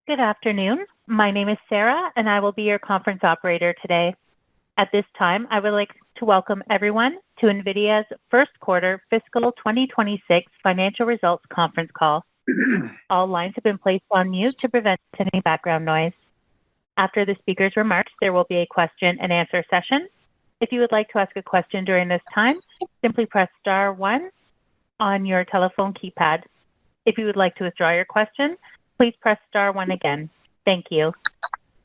Good afternoon. My name is Sarah, and I will be your conference operator today. At this time, I would like to welcome everyone to NVIDIA's first quarter fiscal 2026 financial results conference call. All lines have been placed on mute to prevent any background noise. After the speaker's remarks, there will be a question and answer session. If you would like to ask a question during this time, simply press star 1 on your telephone keypad. If you would like to withdraw your question, please press star 1 again. Thank you.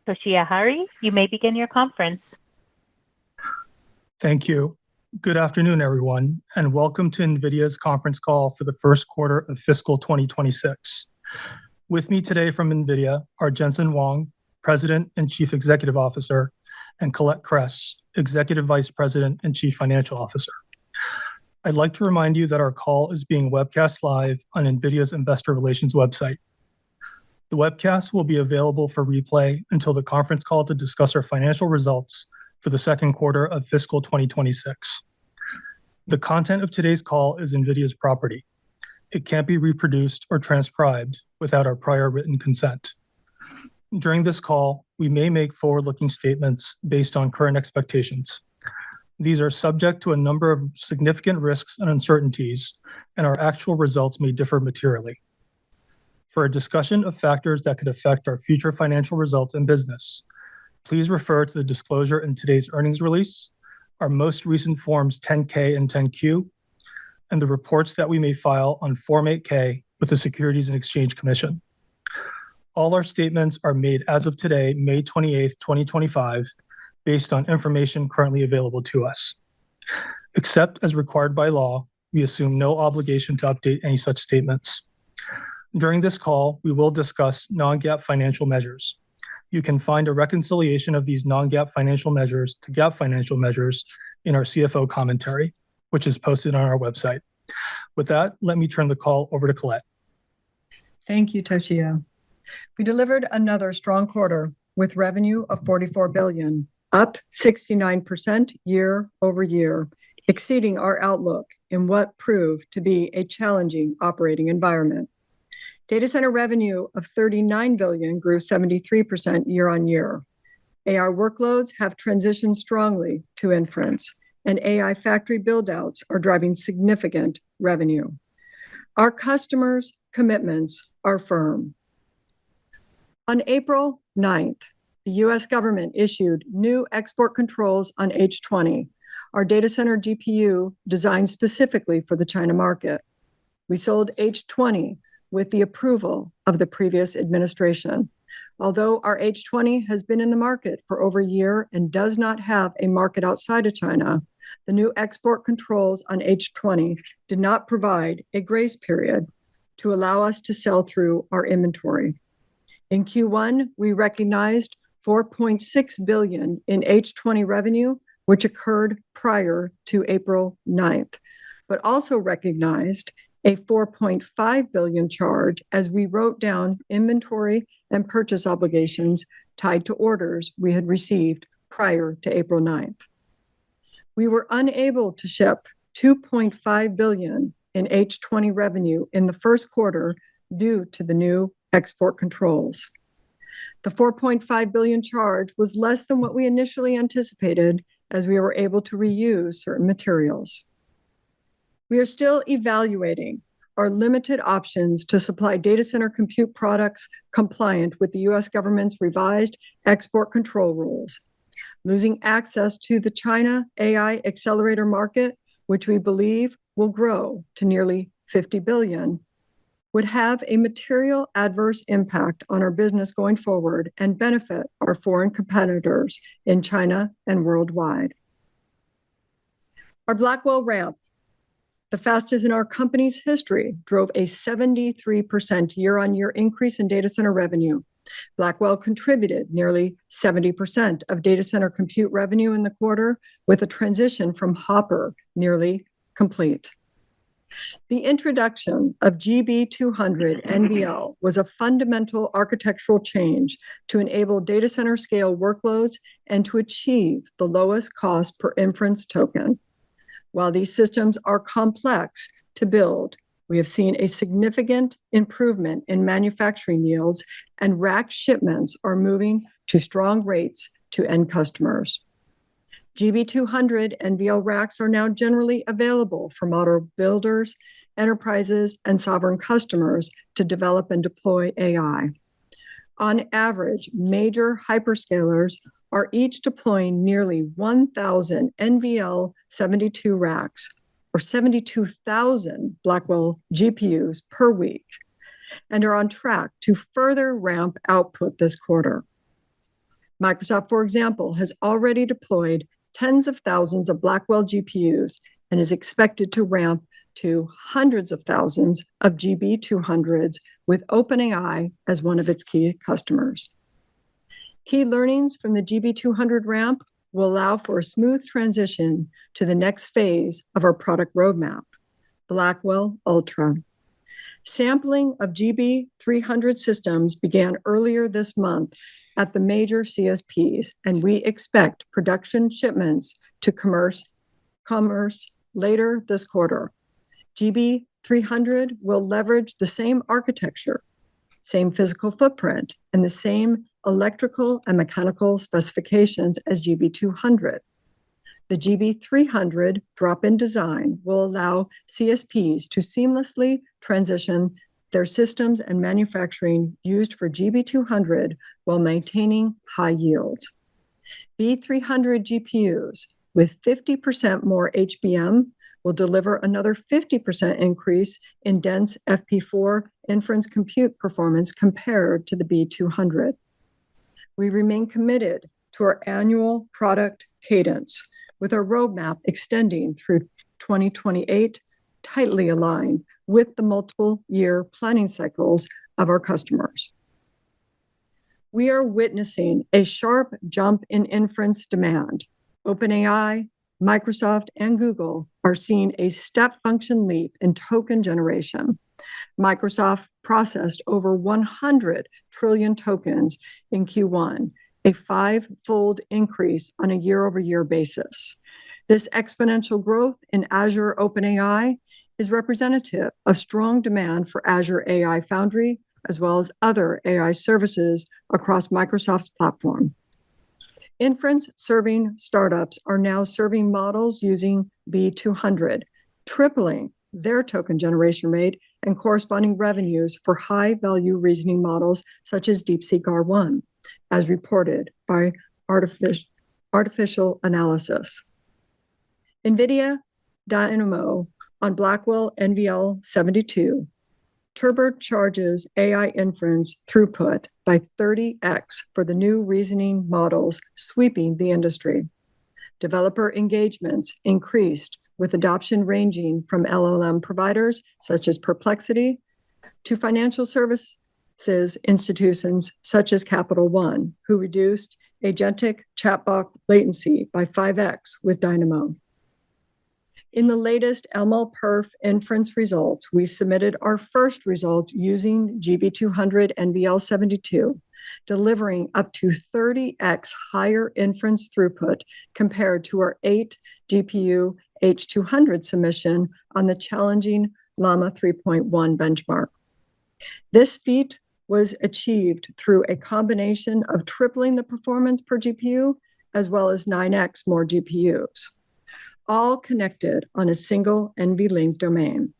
Toshiya Hari, you may begin your conference. Thank you. Good afternoon, everyone, and welcome to NVIDIA's conference call for the first quarter of fiscal 2026. With me today from NVIDIA are Jensen Huang, President and Chief Executive Officer, and Colette Kress, Executive Vice President and Chief Financial Officer. I'd like to remind you that our call is being webcast live on NVIDIA's Investor Relations website. The webcast will be available for replay until the conference call to discuss our financial results for the second quarter of fiscal 2026. The content of today's call is NVIDIA's property. It can't be reproduced or transcribed without our prior written consent. During this call, we may make forward-looking statements based on current expectations. These are subject to a number of significant risks and uncertainties, and our actual results may differ materially. For a discussion of factors that could affect our future financial results and business, please refer to the disclosure in today's earnings release, our most recent Forms 10-K and 10-Q, and the reports that we may file on Form 8-K with the Securities and Exchange Commission. All our statements are made as of today, May 28, 2025, based on information currently available to us. Except as required by law, we assume no obligation to update any such statements. During this call, we will discuss non-GAAP financial measures. You can find a reconciliation of these non-GAAP financial measures to GAAP financial measures in our CFO commentary, which is posted on our website. With that, let me turn the call over to Colette. Thank you, Toshiya. We delivered another strong quarter with revenue of $44 billion, up 69% year over year, exceeding our outlook in what proved to be a challenging operating environment. Data center revenue of $39 billion grew 73% year on year. AI workloads have transitioned strongly to inference, and AI factory buildouts are driving significant revenue. Our customers' commitments are firm. On April 9th, the U.S. government issued new export controls on H20, our data center GPU designed specifically for the China market. We sold H20 with the approval of the previous administration. Although our H20 has been in the market for over a year and does not have a market outside of China, the new export controls on H20 did not provide a grace period to allow us to sell through our inventory. In Q1, we recognized $4.6 billion in H20 revenue, which occurred prior to April 9th, but also recognized a $4.5 billion charge as we wrote down inventory and purchase obligations tied to orders we had received prior to April 9th. We were unable to ship $2.5 billion in H20 revenue in the first quarter due to the new export controls. The $4.5 billion charge was less than what we initially anticipated as we were able to reuse certain materials. We are still evaluating our limited options to supply data center compute products compliant with the U.S. government's revised export control rules. Losing access to the China AI accelerator market, which we believe will grow to nearly $50 billion, would have a material adverse impact on our business going forward and benefit our foreign competitors in China and worldwide. Our Blackwell ramp, the fastest in our company's history, drove a 73% year-on-year increase in data center revenue. Blackwell contributed nearly 70% of data center compute revenue in the quarter, with a transition from Hopper nearly complete. The introduction of GB200 NVL was a fundamental architectural change to enable data center scale workloads and to achieve the lowest cost per inference token. While these systems are complex to build, we have seen a significant improvement in manufacturing yields, and rack shipments are moving to strong rates to end customers. GB200 NVL racks are now generally available for model builders, enterprises, and sovereign customers to develop and deploy AI. On average, major hyperscalers are each deploying nearly 1,000 NVL 72 racks, or 72,000 Blackwell GPUs per week, and are on track to further ramp output this quarter. Microsoft, for example, has already deployed tens of thousands of Blackwell GPUs and is expected to ramp to hundreds of thousands of GB200s with OpenAI as one of its key customers. Key learnings from the GB200 ramp will allow for a smooth transition to the next phase of our product roadmap, Blackwell Ultra. Sampling of GB300 systems began earlier this month at the major CSPs, and we expect production shipments to commerce later this quarter. GB300 will leverage the same architecture, same physical footprint, and the same electrical and mechanical specifications as GB200. The GB300 drop-in design will allow CSPs to seamlessly transition their systems and manufacturing used for GB200 while maintaining high yields. B300 GPUs with 50% more HBM will deliver another 50% increase in dense FP4 inference compute performance compared to the B200. We remain committed to our annual product cadence, with our roadmap extending through 2028, tightly aligned with the multiple-year planning cycles of our customers. We are witnessing a sharp jump in inference demand. OpenAI, Microsoft, and Google are seeing a step function leap in token generation. Microsoft processed over 100 trillion tokens in Q1, a five-fold increase on a year-over-year basis. This exponential growth in Azure OpenAI is representative of strong demand for Azure AI Foundry, as well as other AI services across Microsoft's platform. Inference-serving startups are now serving models using B200, tripling their token generation rate and corresponding revenues for high-value reasoning models such as DeepSeek R1, as reported by Artificial Analysis. NVIDIA Dynamo on Blackwell NVL72 turbocharges AI inference throughput by 30x for the new reasoning models sweeping the industry. Developer engagements increased, with adoption ranging from LLM providers such as Perplexity to financial services institutions such as Capital One, who reduced agentic chatbot latency by 5x with Dynamo. In the latest MLPerf inference results, we submitted our first results using GB200 NVL72, delivering up to 30x higher inference throughput compared to our 8 GPU H200 submission on the challenging Llama 3.1 benchmark. This feat was achieved through a combination of tripling the performance per GPU as well as 9x more GPUs, all connected on a single NVLink domain.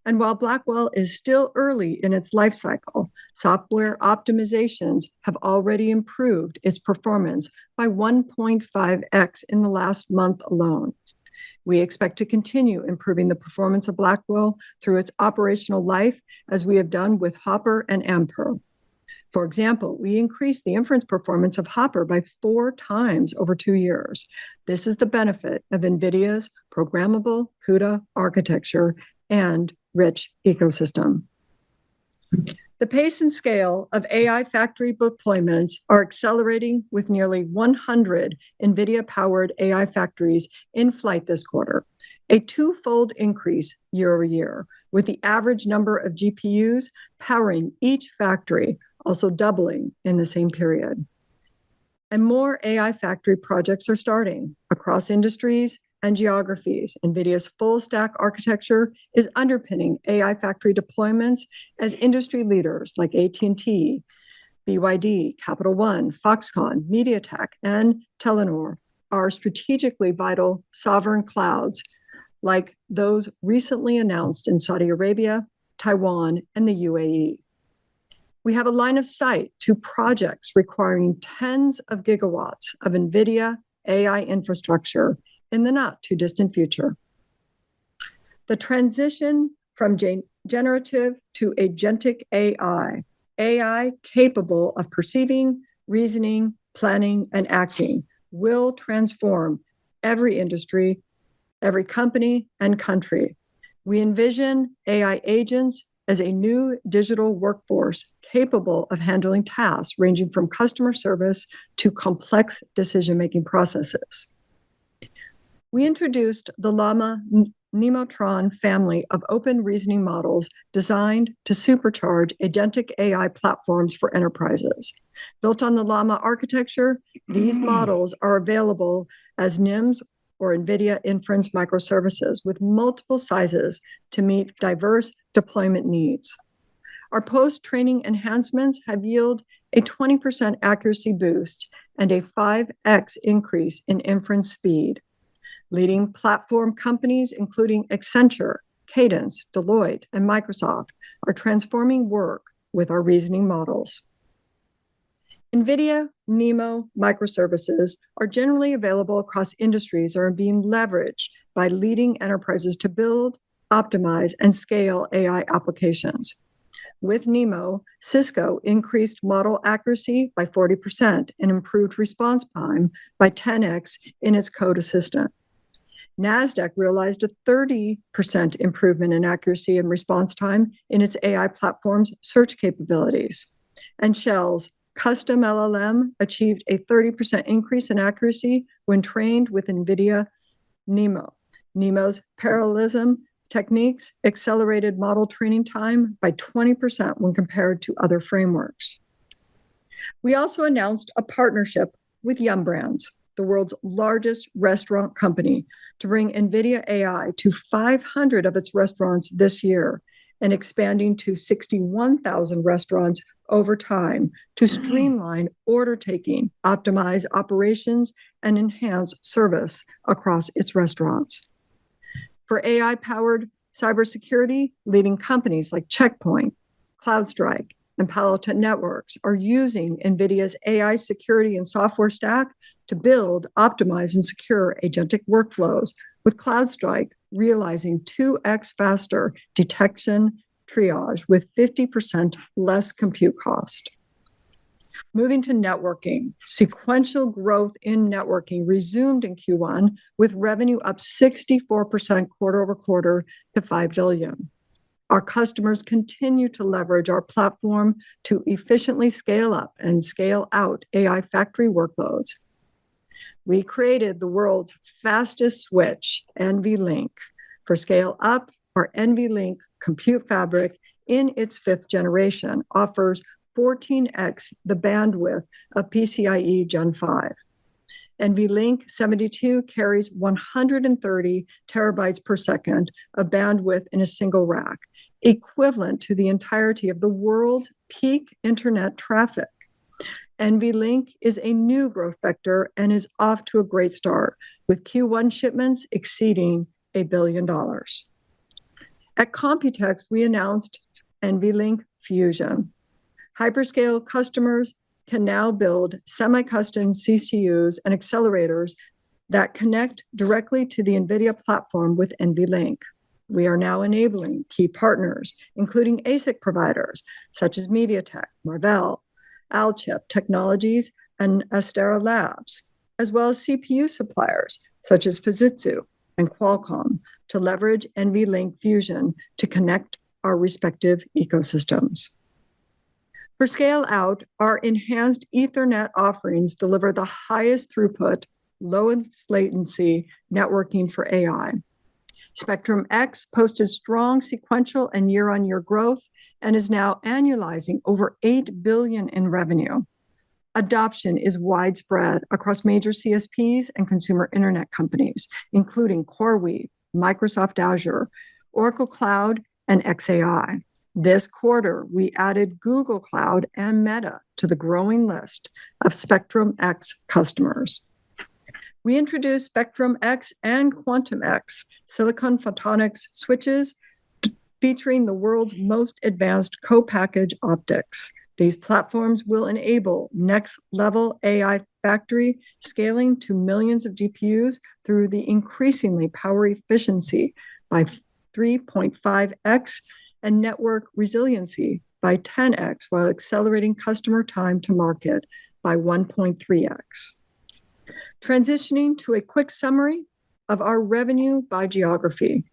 And while Blackwell is still early in its life cycle, software optimizations have already improved its performance by 1.5x in the last month alone. We expect to continue improving the performance of Blackwell through its operational life, as we have done with Hopper and Ampere. For example, we increased the inference performance of Hopper by 4 times over 2 years. This is the benefit of NVIDIA's programmable CUDA architecture and rich ecosystem. The pace and scale of AI factory deployments are accelerating, with nearly 100 NVIDIA-powered AI factories in flight this quarter, a twofold increase year over year, with the average number of GPUs powering each factory also doubling in the same period. And more AI factory projects are starting across industries and geographies. NVIDIA's full stack architecture is underpinning AI factory deployments as industry leaders like AT&T, BYD, Capital One, Foxconn, MediaTek, and Telenor are strategically vital sovereign clouds like those recently announced in Saudi Arabia, Taiwan, and the UAE. We have a line of sight to projects requiring tens of gigawatts of NVIDIA AI infrastructure in the not-too-distant future. The transition from generative to agentic AI capable of perceiving, reasoning, planning, and acting, will transform every industry, every company, and country. We envision AI agents as a new digital workforce capable of handling tasks ranging from customer service to complex decision-making processes. We introduced the Llama Nemotron family of open reasoning models designed to supercharge agentic AI platforms for enterprises. Built on the Llama architecture, these models are available as NIMs or NVIDIA inference microservices with multiple sizes to meet diverse deployment needs. Our post-training enhancements have yielded a 20% accuracy boost and a 5x increase in inference speed. Leading platform companies, including Accenture, Cadence, Deloitte, and Microsoft, are transforming work with our reasoning models. NVIDIA NeMo microservices are generally available across industries and are being leveraged by leading enterprises to build, optimize, and scale AI applications. With NeMo, Cisco increased model accuracy by 40% and improved response time by 10x in its code assistant. NASDAQ realized a 30% improvement in accuracy and response time in its AI platform's search capabilities. And Shell's custom LLM achieved a 30% increase in accuracy when trained with NVIDIA NeMo. NeMo's parallelism techniques accelerated model training time by 20% when compared to other frameworks. We also announced a partnership with Yum Brands, the world's largest restaurant company, to bring NVIDIA AI to 500 of its restaurants this year and expanding to 61,000 restaurants over time to streamline order taking, optimize operations, and enhance service across its restaurants. For AI-powered cybersecurity, leading companies like Checkpoint, CloudStrike, and Palo Alto Networks are using NVIDIA's AI security and software stack to build, optimize, and secure agentic workflows, with CloudStrike realizing 2x faster detection triage with 50% less compute cost. Moving to networking, sequential growth in networking resumed in Q1 with revenue up 64% quarter over quarter to $5 billion. Our customers continue to leverage our platform to efficiently scale up and scale out AI factory workloads. We created the world's fastest switch, NVLink. For scale up, our NVLink compute fabric in its 5th generation offers 14x the bandwidth of PCIe Gen 5. NVLink 72 carries 130 terabytes per second of bandwidth in a single rack, equivalent to the entirety of the world's peak internet traffic. NVLink is a new growth vector and is off to a great start, with Q1 shipments exceeding $1 billion. At Computex, we announced NVLink Fusion. Hyperscale customers can now build semi-custom CCUs and accelerators that connect directly to the NVIDIA platform with NVLink. We are now enabling key partners, including ASIC providers such as MediaTek, Marvell, Alchip Technologies, and Astera Labs, as well as CPU suppliers such as Fujitsu and Qualcomm, to leverage NVLink Fusion to connect our respective ecosystems. For scale out, our enhanced Ethernet offerings deliver the highest throughput, lowest latency networking for AI. Spectrum X posted strong sequential and year-on-year growth and is now annualizing over $8 billion in revenue. Adoption is widespread across major CSPs and consumer internet companies, including CoreWeave, Microsoft Azure, Oracle Cloud, and xAI. This quarter, we added Google Cloud and Meta to the growing list of Spectrum X customers. We introduced Spectrum X and Quantum X silicon photonics switches featuring the world's most advanced co-packaged optics. These platforms will enable next-level AI factory scaling to millions of GPUs through the increasingly power efficiency by 3.5x and network resiliency by 10x, while accelerating customer time to market by 1.3x. Transitioning to a quick summary of our revenue by geography.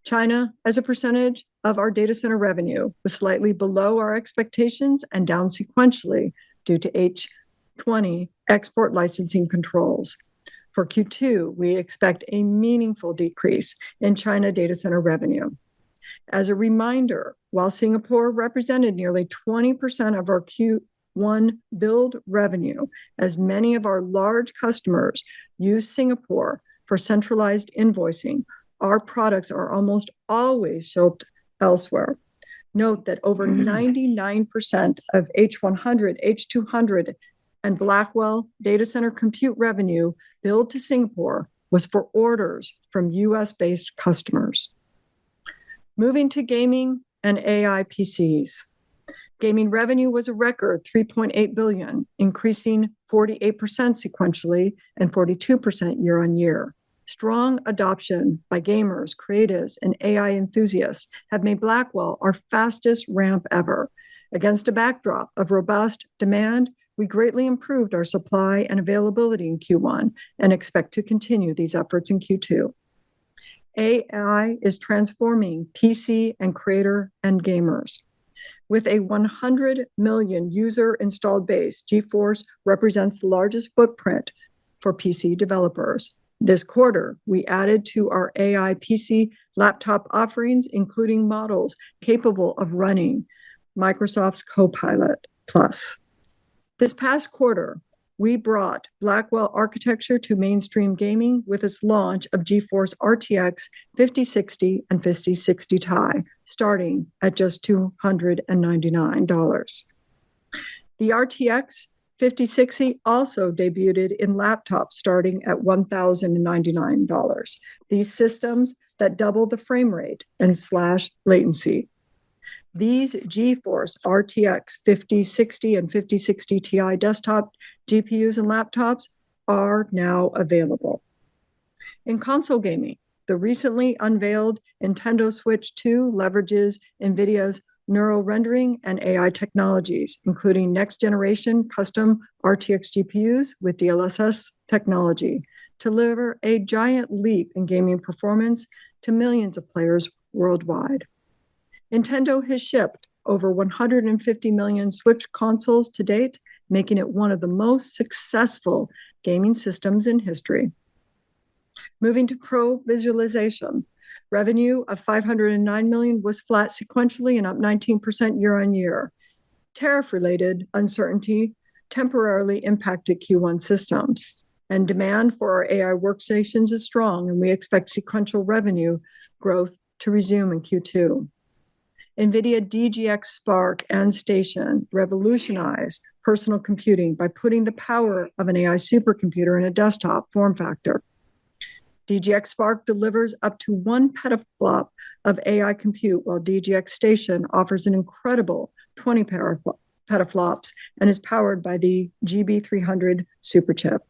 China, as a percentage of our data center revenue, was slightly below our expectations and down sequentially due to H20 export licensing controls. For Q2, we expect a meaningful decrease in China data center revenue. As a reminder, while Singapore represented nearly 20% of our Q1 build revenue, as many of our large customers use Singapore for centralized invoicing, our products are almost always shipped elsewhere. Note that over 99% of H100, H200, and Blackwell data center compute revenue billed to Singapore was for orders from US-based customers. Moving to gaming and AI PCs. Gaming revenue was a record $3.8 billion, increasing 48% sequentially and 42% year on year. Strong adoption by gamers, creatives, and AI enthusiasts have made Blackwell our fastest ramp ever. Against a backdrop of robust demand, we greatly improved our supply and availability in Q1 and expect to continue these efforts in Q2. AI is transforming PC and creator and gamers. With a 100 million user installed base, GeForce represents the largest footprint for PC developers. This quarter, we added to our AI PC laptop offerings, including models capable of running Microsoft's Copilot+. This past quarter, we brought Blackwell architecture to mainstream gaming with its launch of GeForce RTX 5060 and 5060 Ti, starting at just $299. The RTX 5060 also debuted in laptops starting at $1,099. These systems that double the frame rate and slash latency. These GeForce RTX 5060 and 5060 Ti desktop GPUs and laptops are now available. In console gaming, the recently unveiled Nintendo Switch 2 leverages NVIDIA's neural rendering and AI technologies, including next-generation custom RTX GPUs with DLSS technology, to deliver a giant leap in gaming performance to millions of players worldwide. Nintendo has shipped over 150 million Switch consoles to date, making it one of the most successful gaming systems in history. Moving to Pro Visualization, revenue of $509 million was flat sequentially and up 19% year on year. Tariff-related uncertainty temporarily impacted Q1 systems, and demand for our AI workstations is strong, and we expect sequential revenue growth to resume in Q2. NVIDIA DGX Spark and Station revolutionize personal computing by putting the power of an AI supercomputer in a desktop form factor. DGX Spark delivers up to 1 petaflop of AI compute, while DGX Station offers an incredible 20 petaflops and is powered by the GB300 superchip.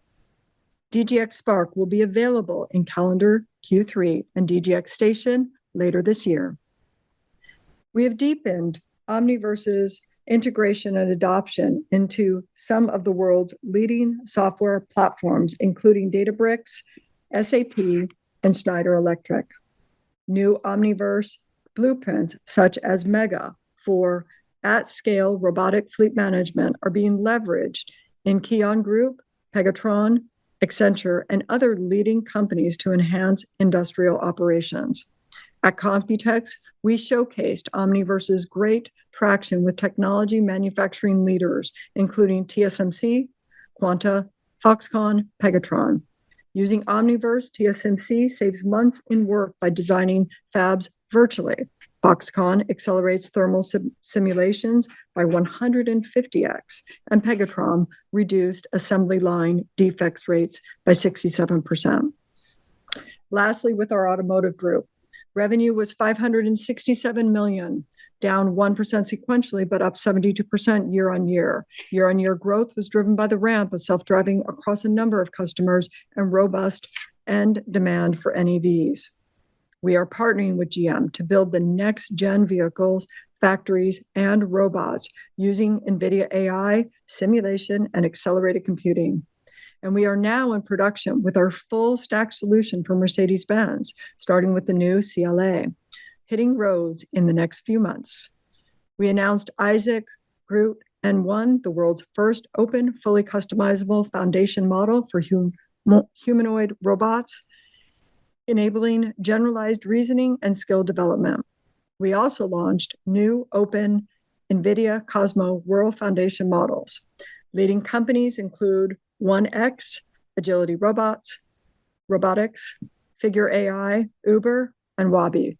DGX Spark will be available in calendar Q3 and DGX Station later this year. We have deepened Omniverse's integration and adoption into some of the world's leading software platforms, including Databricks, SAP, and Schneider Electric. New Omniverse blueprints, such as Mega for at-scale robotic fleet management, are being leveraged in Kion Group, Pegatron, Accenture, and other leading companies to enhance industrial operations. At Computex, we showcased Omniverse's great traction with technology manufacturing leaders, including TSMC, Quanta, Foxconn, Pegatron. Using Omniverse, TSMC saves months in work by designing fabs virtually. Foxconn accelerates thermal simulations by 150x, and Pegatron reduced assembly line defects rates by 67%. Lastly, with our automotive group, revenue was $567 million, down 1% sequentially, but up 72% year on year. Year on year growth was driven by the ramp of self-driving across a number of customers and robust end demand for NEVs. We are partnering with GM to build the next gen vehicles, factories, and robots using NVIDIA AI, simulation, and accelerated computing. And we are now in production with our full stack solution for Mercedes-Benz, starting with the new CLA, hitting roads in the next few months. We announced Isaac GR00T N1, the world's first open, fully customizable foundation model for humanoid robots, enabling generalized reasoning and skill development. We also launched new open NVIDIA Cosmo World Foundation models. Leading companies include 1X, Agility Robotics, Figure AI, Uber, and Wabi.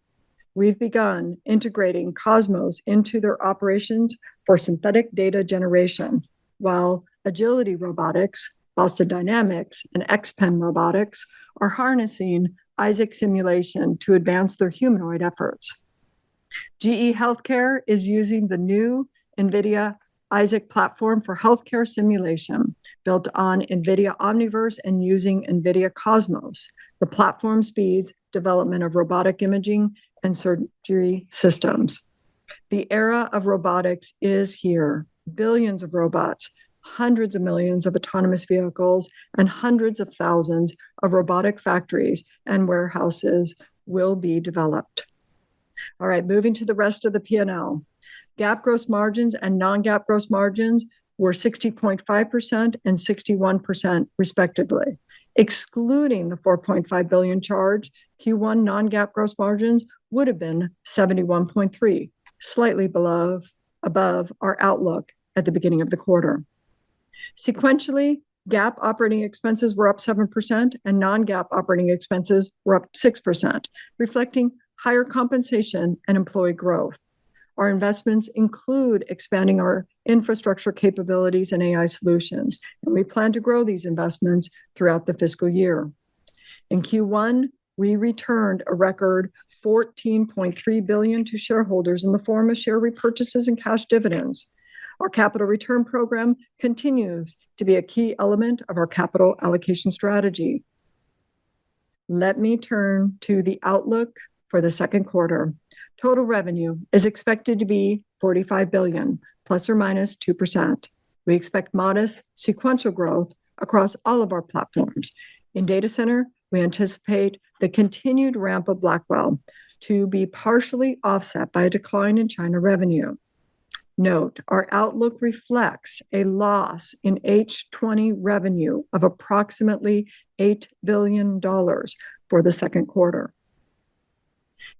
We've begun integrating Cosmos into their operations for synthetic data generation, while Agility Robotics, Boston Dynamics, and XPen Robotics are harnessing Isaac simulation to advance their humanoid efforts. GE Healthcare is using the new NVIDIA Isaac platform for healthcare simulation, built on NVIDIA Omniverse and using NVIDIA Cosmos. The platform speeds development of robotic imaging and surgery systems. The era of robotics is here. Billions of robots, hundreds of millions of autonomous vehicles, and hundreds of thousands of robotic factories and warehouses will be developed. All right, moving to the rest of the P&L. GAAP gross margins and non-GAAP gross margins were 60.5% and 61%, respectively. Excluding the $4.5 billion charge, Q1 non-GAAP gross margins would have been 71.3%, slightly above our outlook at the beginning of the quarter. Sequentially, GAAP operating expenses were up 7% and non-GAAP operating expenses were up 6%, reflecting higher compensation and employee growth. Our investments include expanding our infrastructure capabilities and AI solutions, and we plan to grow these investments throughout the fiscal year. In Q1, we returned a record $14.3 billion to shareholders in the form of share repurchases and cash dividends. Our capital return program continues to be a key element of our capital allocation strategy. Let me turn to the outlook for the second quarter. Total revenue is expected to be $45 billion, plus or minus 2%. We expect modest sequential growth across all of our platforms. In data center, we anticipate the continued ramp of Blackwell to be partially offset by a decline in China revenue. Note, our outlook reflects a loss in H20 revenue of approximately $8 billion for the second quarter.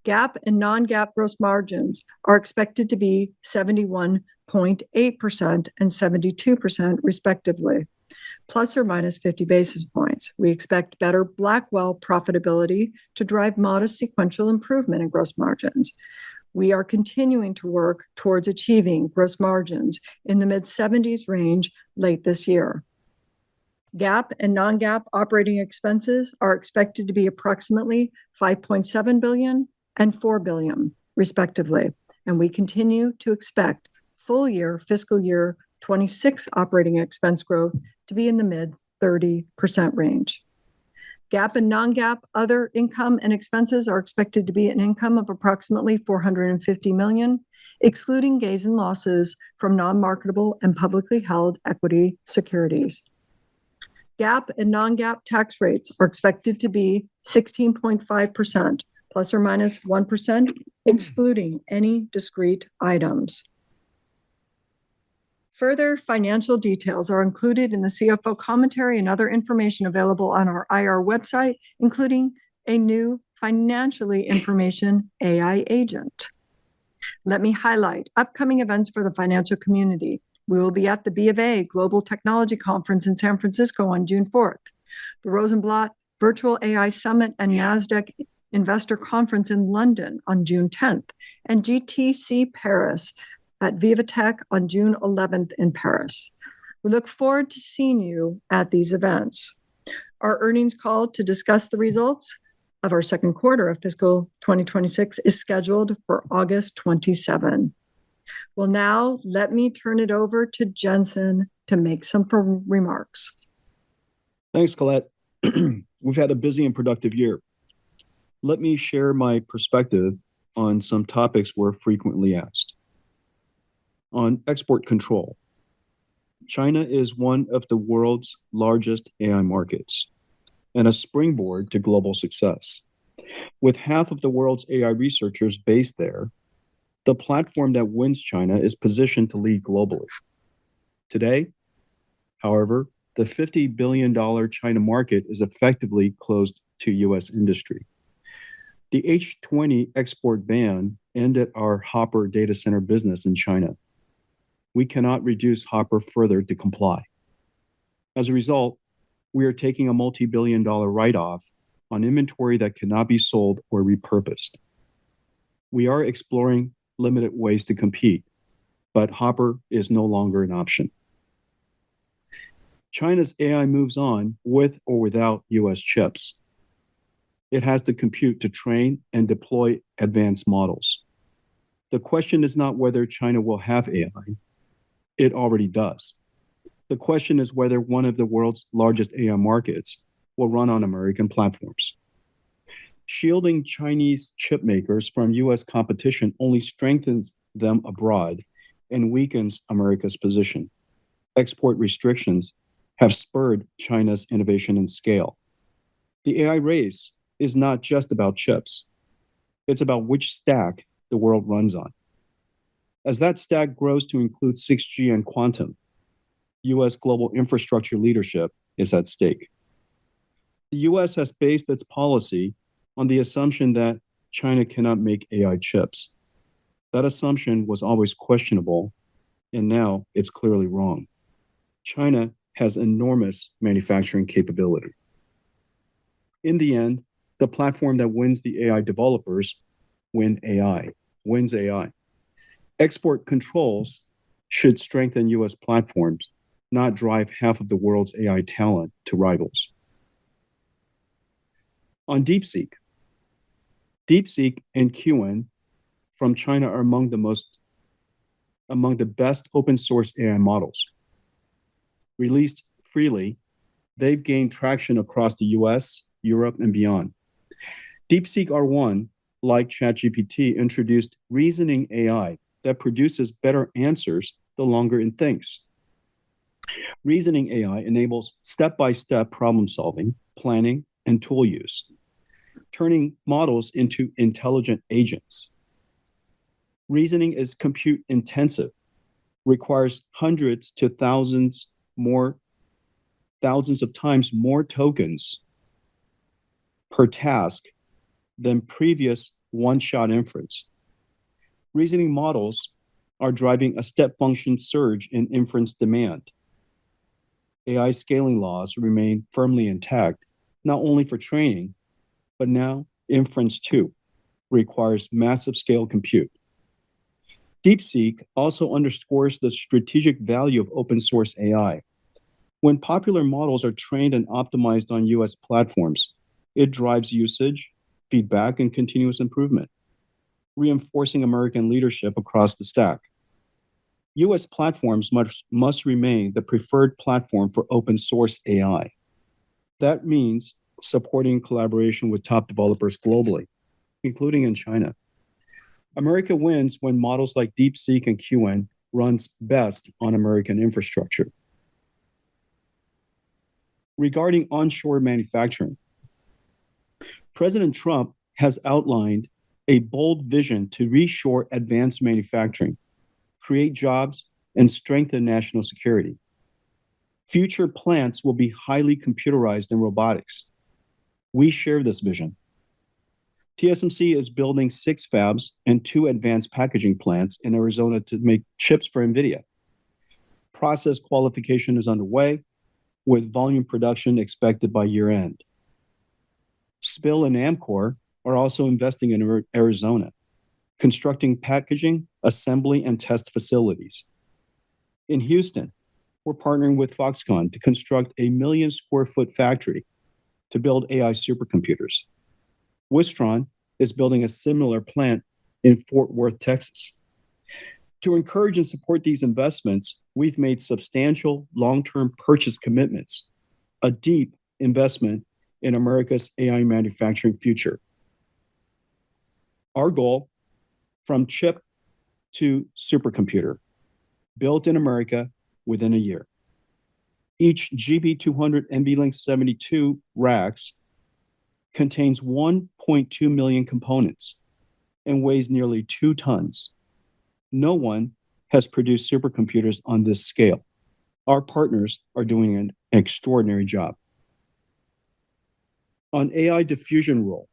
GAAP and non-GAAP gross margins are expected to be 71.8% and 72%, respectively, plus or minus 50 basis points. We expect better Blackwell profitability to drive modest sequential improvement in gross margins. We are continuing to work towards achieving gross margins in the mid-70s range late this year. GAAP and non-GAAP operating expenses are expected to be approximately $5.7 billion and $4 billion, respectively, and we continue to expect full-year fiscal year 26 operating expense growth to be in the mid-30% range. GAAP and non-GAAP other income and expenses are expected to be an income of approximately $450 million, excluding gains and losses from non-marketable and publicly held equity securities. GAAP and non-GAAP tax rates are expected to be 16.5%, plus or minus 1%, excluding any discrete items. Further financial details are included in the CFO commentary and other information available on our IR website, including a new financially information AI agent. Let me highlight upcoming events for the financial community. We will be at the B of A Global Technology Conference in San Francisco on June 4th, the Rosenblatt Virtual AI Summit and NASDAQ Investor Conference in London on June 10th, and GTC Paris at VivaTech on June 11th in Paris. We look forward to seeing you at these events. Our earnings call to discuss the results of our second quarter of fiscal 2026 is scheduled for August 27. Well, now let me turn it over to Jensen to make some remarks. Thanks, Colette. We've had a busy and productive year. Let me share my perspective on some topics we're frequently asked. On export control, China is one of the world's largest AI markets and a springboard to global success. With half of the world's AI researchers based there, the platform that wins China is positioned to lead globally. Today, however, the $50 billion China market is effectively closed to U.S. industry. The H20 export ban ended our Hopper data center business in China. We cannot reduce Hopper further to comply. As a result, we are taking a multi-billion-dollar write-off on inventory that cannot be sold or repurposed. We are exploring limited ways to compete, but Hopper is no longer an option. China's AI moves on with or without US chips. It has the compute to train and deploy advanced models. The question is not whether China will have AI. It already does. The question is whether one of the world's largest AI markets will run on American platforms. Shielding Chinese chip makers from US competition only strengthens them abroad and weakens America's position. Export restrictions have spurred China's innovation and scale. The AI race is not just about chips. It's about which stack the world runs on. As that stack grows to include 6G and quantum, US global infrastructure leadership is at stake. The US has based its policy on the assumption that China cannot make AI chips. That assumption was always questionable, and now it's clearly wrong. China has enormous manufacturing capability. In the end, the platform that wins the AI developers wins AI. Export controls should strengthen US platforms, not drive half of the world's AI talent to rivals. On DeepSeek and QN from China are among the best open source AI models. Released freely, they've gained traction across the US, Europe, and beyond. DeepSeek R1, like ChatGPT, introduced reasoning AI that produces better answers the longer it thinks. Reasoning AI enables step-by-step problem solving, planning, and tool use, turning models into intelligent agents. Reasoning is compute intensive, requires hundreds to thousands of times more tokens per task than previous one-shot inference. Reasoning models are driving a step function surge in inference demand. AI scaling laws remain firmly intact, not only for training, but now inference too requires massive scale compute. DeepSeek also underscores the strategic value of open source AI. When popular models are trained and optimized on US platforms, it drives usage, feedback, and continuous improvement, reinforcing American leadership across the stack. US platforms must remain the preferred platform for open source AI. That means supporting collaboration with top developers globally, including in China. America wins when models like DeepSeek and QN runs best on American infrastructure. Regarding onshore manufacturing, President Trump has outlined a bold vision to reshore advanced manufacturing, create jobs, and strengthen national security. Future plants will be highly computerized in robotics. We share this vision. TSMC is building 6 fabs and 2 advanced packaging plants in Arizona to make chips for NVIDIA. Process qualification is underway, with volume production expected by year-end. SPIL and Amkor are also investing in Arizona, constructing packaging, assembly, and test facilities. In Houston, we're partnering with Foxconn to construct a 1 million square foot factory to build AI supercomputers. Wistron is building a similar plant in Fort Worth, Texas. To encourage and support these investments, we've made substantial long-term purchase commitments, a deep investment in America's AI manufacturing future. Our goal, from chip to supercomputer, built in America within a year. Each GB200 NVLink 72 racks contains 1.2 million components and weighs nearly 2 tons. No one has produced supercomputers on this scale. Our partners are doing an extraordinary job. On AI diffusion rule,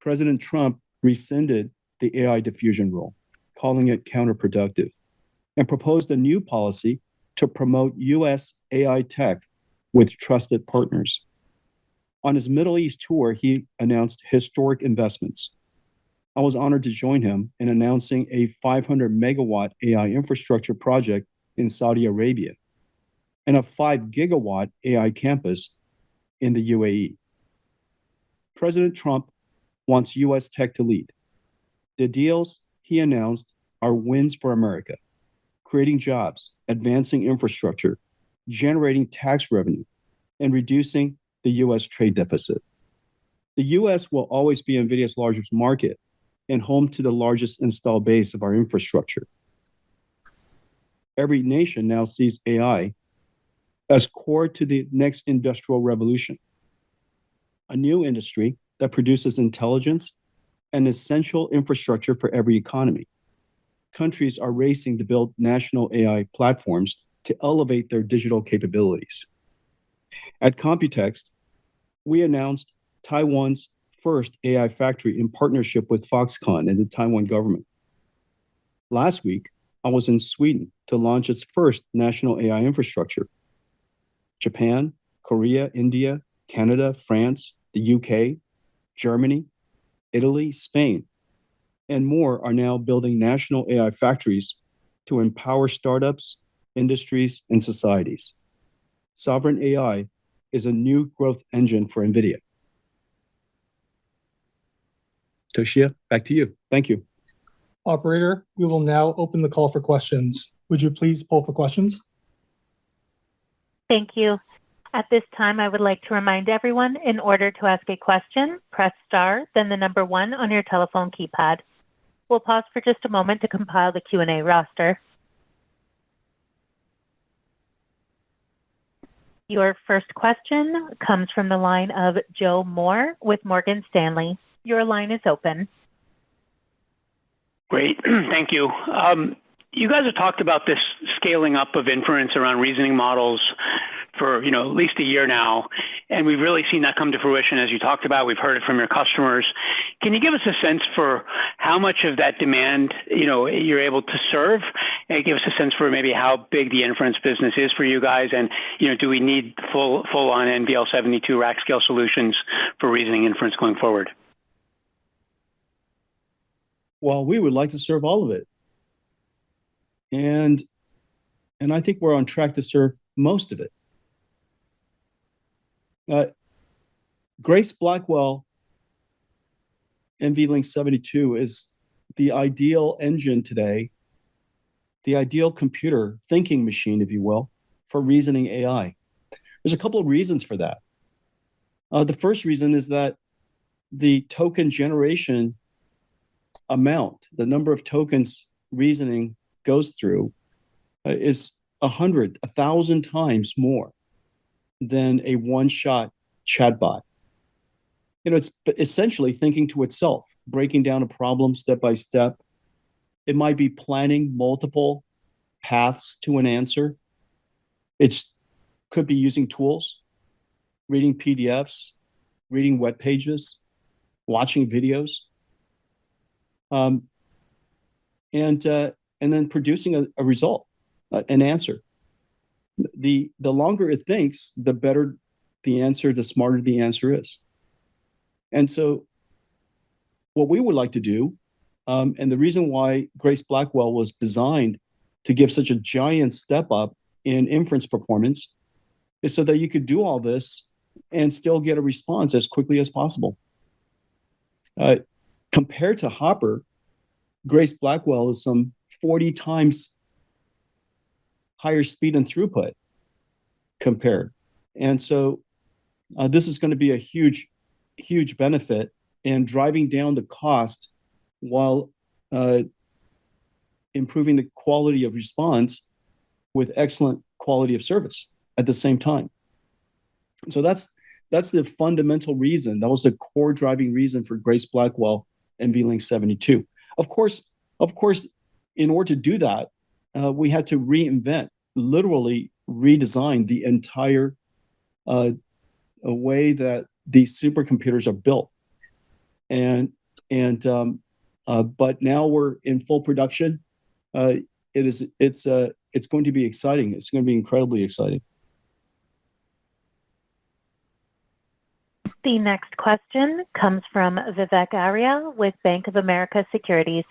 President Trump rescinded the AI diffusion rule, calling it counterproductive, and proposed a new policy to promote U.S. AI tech with trusted partners. On his Middle East tour, he announced historic investments. I was honored to join him in announcing a 500 megawatt AI infrastructure project in Saudi Arabia and a 5 gigawatt AI campus in the UAE. President Trump wants U.S. tech to lead. The deals he announced are wins for America, creating jobs, advancing infrastructure, generating tax revenue, and reducing the U.S. trade deficit. The U.S. will always be NVIDIA's largest market and home to the largest installed base of our infrastructure. Every nation now sees AI as core to the next industrial revolution, a new industry that produces intelligence and essential infrastructure for every economy. Countries are racing to build national AI platforms to elevate their digital capabilities. At Computex, we announced Taiwan's first AI factory in partnership with Foxconn and the Taiwan government. Last week, I was in Sweden to launch its first national AI infrastructure. Japan, Korea, India, Canada, France, the UK, Germany, Italy, Spain, and more are now building national AI factories to empower startups, industries, and societies. Sovereign AI is a new growth engine for NVIDIA. Toshiya, back to you. Thank you. Operator, we will now open the call for questions. Would you please poll for questions? Thank you. At this time, I would like to remind everyone, in order to ask a question, press star, then the number 1 on your telephone keypad. We'll pause for just a moment to compile the Q&A roster. Your first question comes from the line of Joe Moore with Morgan Stanley. Your line is open. Great. Thank you. You guys have talked about this scaling up of inference around reasoning models for at least a year now, and we've really seen that come to fruition as you talked about. We've heard it from your customers. Can you give us a sense for how much of that demand you're able to serve, and give us a sense for maybe how big the inference business is for you guys, and do we need full on NVL72 rack scale solutions for reasoning inference going forward? Well, we would like to serve all of it. And I think we're on track to serve most of it. Grace Blackwell NVLink 72 is the ideal engine today, the ideal computer thinking machine, if you will, for reasoning AI. There's a couple of reasons for that. The first reason is that the token generation amount, the number of tokens reasoning goes through, is 100, 1,000 times more than a one-shot chatbot. It's essentially thinking to itself, breaking down a problem step by step. It might be planning multiple paths to an answer. It could be using tools, reading PDFs, reading web pages, watching videos, and then producing a result, an answer. The longer it thinks, the better the answer, the smarter the answer is. And so what we would like to do, and the reason why Grace Blackwell was designed to give such a giant step up in inference performance, is so that you could do all this and still get a response as quickly as possible. Compared to Hopper, Grace Blackwell is some 40 times higher speed and throughput compared. And so this is going to be a huge, huge benefit in driving down the cost while improving the quality of response with excellent quality of service at the same time. So that's the fundamental reason. That was the core driving reason for Grace Blackwell NVLink 72. Of course, in order to do that, we had to reinvent, literally redesign the entire way that these supercomputers are built. But now we're in full production. It's going to be exciting. It's going to be incredibly exciting. The next question comes from Vivek Arya with Bank of America Securities.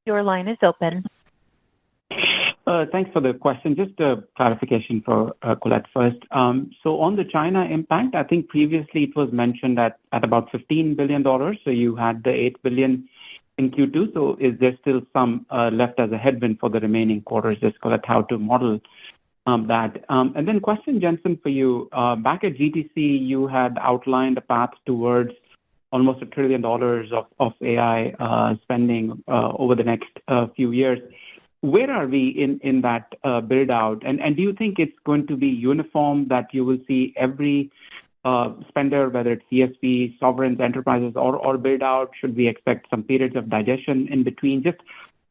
Your line is open. Thanks for the question. Just a clarification for Colette first. So on the China impact, I think previously it was mentioned at about $15 billion. So you had the $8 billion in Q2. So is there still some left as a headwind for the remaining quarters? Just Colette, how to model that. And then question, Jensen, for you. Back at GTC, you had outlined a path towards almost $1 trillion of AI spending over the next few years. Where are we in that build out? And do you think it's going to be uniform, that you will see every spender, whether it's CSP, sovereigns, enterprises, or build out? Should we expect some periods of digestion in between? Just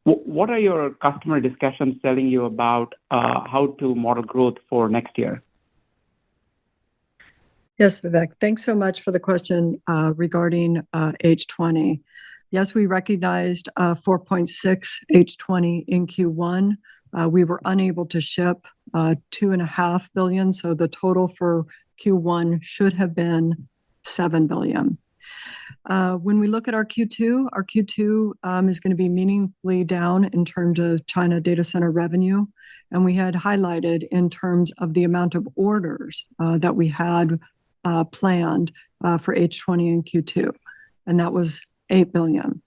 what are your customer discussions telling you about how to model growth for next year? Yes, Vivek. Thanks so much for the question regarding H20. Yes, we recognized 4.6 H20 in Q1. We were unable to ship 2.5 billion, so the total for Q1 should have been 7 billion. When we look at our Q2 is going to be meaningfully down in terms of China data center revenue. And we had highlighted in terms of the amount of orders that we had planned for H20 in Q2. And that was 8 billion.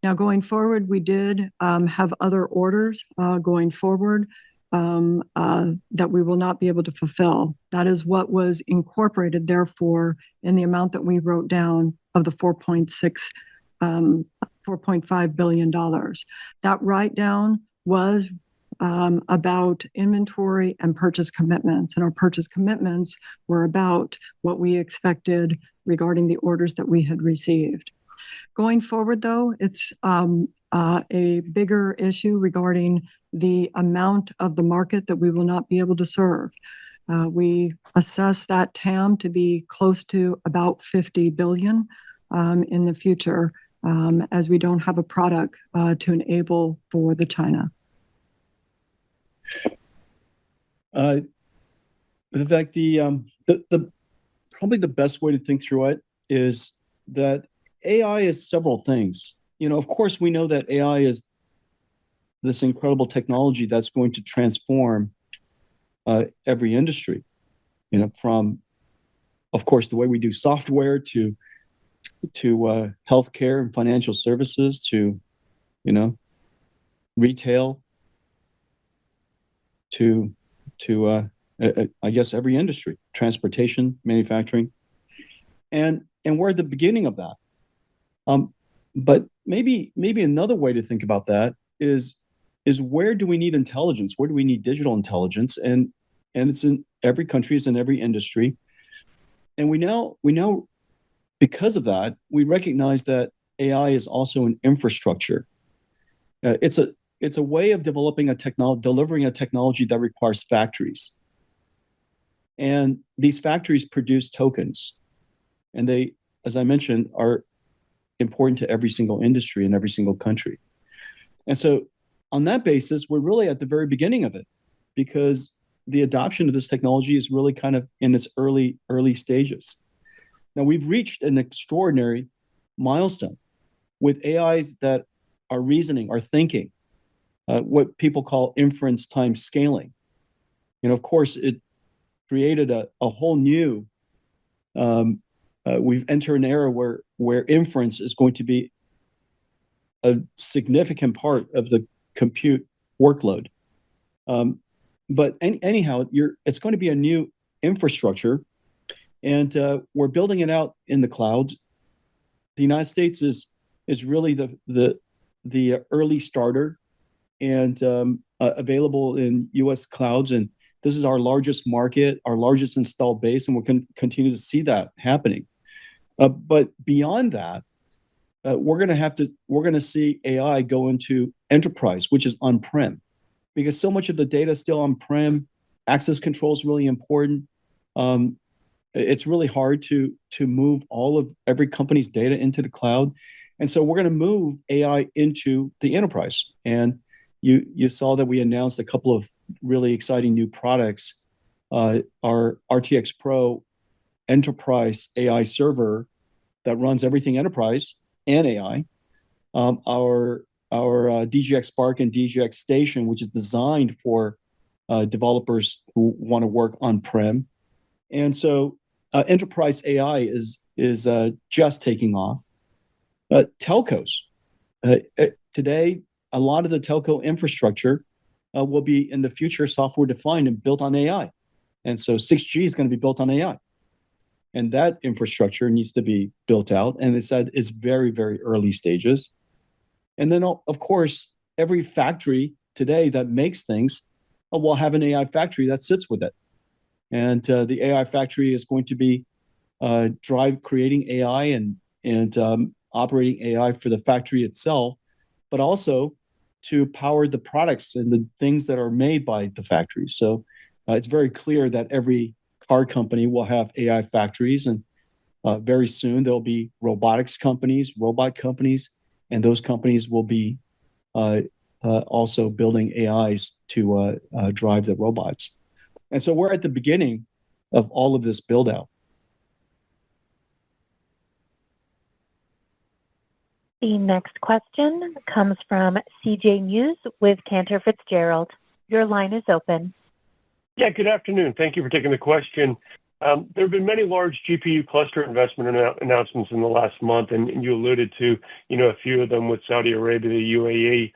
Now, going forward, we did have other orders going forward that we will not be able to fulfill. That is what was incorporated, therefore, in the amount that we wrote down of the $4.5 billion. That write down was about inventory and purchase commitments. And our purchase commitments were about what we expected regarding the orders that we had received. Going forward, though, it's a bigger issue regarding the amount of the market that we will not be able to serve. We assess that TAM to be close to about 50 billion in the future, as we don't have a product to enable for the China. Vivek, the probably the best way to think through it is that AI is several things. Of course, we know that AI is this incredible technology that's going to transform every industry. From, of course, the way we do software to healthcare and financial services to, retail to I guess every industry, transportation, manufacturing, and we're at the beginning of that. But maybe another way to think about that is where do we need intelligence? Where do we need digital intelligence? And it's in every country, it's in every industry. And we now, because of that, we recognize that AI is also an infrastructure. It's a way of delivering a technology that requires factories. And these factories produce tokens. And they, as I mentioned, are important to every single industry in every single country. And so on that basis, we're really at the very beginning of it, because the adoption of this technology is really kind of in its early stages. Now, we've reached an extraordinary milestone with AIs that are reasoning, are thinking, what people call inference time scaling. Of course, it created a whole new, we've entered an era where inference is going to be a significant part of the compute workload. But anyhow, it's going to be a new infrastructure, and we're building it out in the clouds. The United States is really the early starter, and available in U.S. clouds, and this is our largest market, our largest installed base, and we're going to continue to see that happening. But beyond that, we're going to see AI go into enterprise, which is on-prem, because so much of the data is still on-prem. Access control is really important. It's really hard to move every company's data into the cloud, and so we're going to move AI into the enterprise. And you saw that we announced a couple of really exciting new products. Our RTX Pro enterprise AI server that runs everything enterprise and AI. Our DGX Spark and DGX Station, which is designed for developers who want to work on-prem. And so enterprise AI is just taking off. Telcos. Today, a lot of the telco infrastructure will be in the future software defined and built on AI. And so 6G is going to be built on AI. And that infrastructure needs to be built out. And it's at its very, very early stages. And then, of course, every factory today that makes things will have an AI factory that sits with it. And the AI factory is going to be creating AI and operating AI for the factory itself, but also to power the products and the things that are made by the factory. So it's very clear that every car company will have AI factories, and very soon there'll be robotics companies, robot companies, and those companies will be also building AIs to drive the robots. And so we're at the beginning of all of this build out. The next question comes from CJ Muse with Cantor Fitzgerald. Your line is open. Yeah, good afternoon. Thank you for taking the question. There have been many large GPU cluster investment announcements in the last month, and you alluded to, a few of them with Saudi Arabia, the UAE,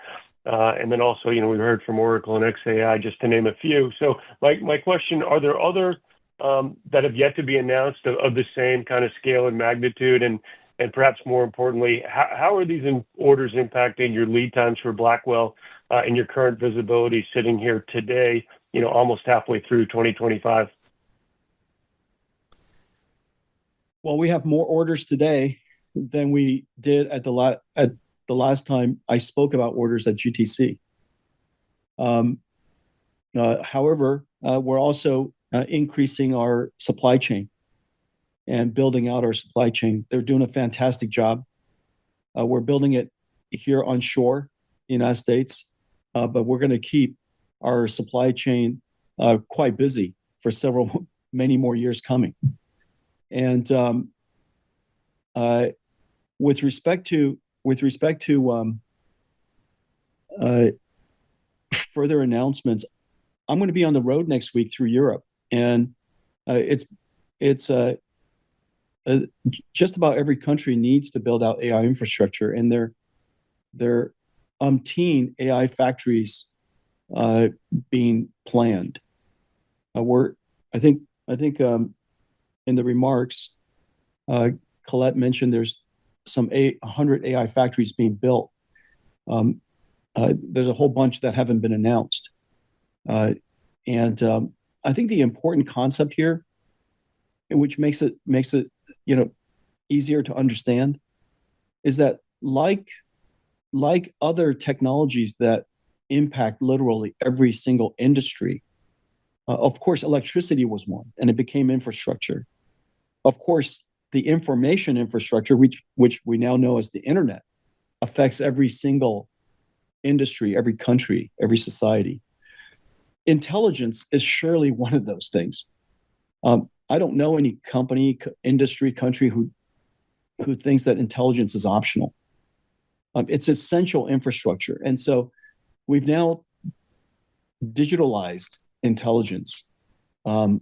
and then also, we heard from Oracle and xAI, just to name a few. So my question, are there other that have yet to be announced of the same kind of scale and magnitude? And perhaps more importantly, how are these orders impacting your lead times for Blackwell and your current visibility sitting here today, almost halfway through 2025? Well, we have more orders today than we did at the last time I spoke about orders at GTC. However, we're also increasing our supply chain and building out our supply chain. They're doing a fantastic job. We're building it here on shore in the United States, but we're going to keep our supply chain quite busy for many more years coming. And with respect to further announcements, I'm going to be on the road next week through Europe, and it's just about every country needs to build out AI infrastructure, and there umpteen AI factories being planned. I think in the remarks, Colette mentioned there's some 100 AI factories being built. There's a whole bunch that haven't been announced. And I think the important concept here, which makes it easier to understand, is that like other technologies that impact literally every single industry, of course, electricity was one, and it became infrastructure. Of course, the information infrastructure, which we now know as the internet, affects every single industry, every country, every society. Intelligence is surely one of those things. I don't know any company, industry, country who thinks that intelligence is optional. It's essential infrastructure. And so we've now digitalized intelligence. And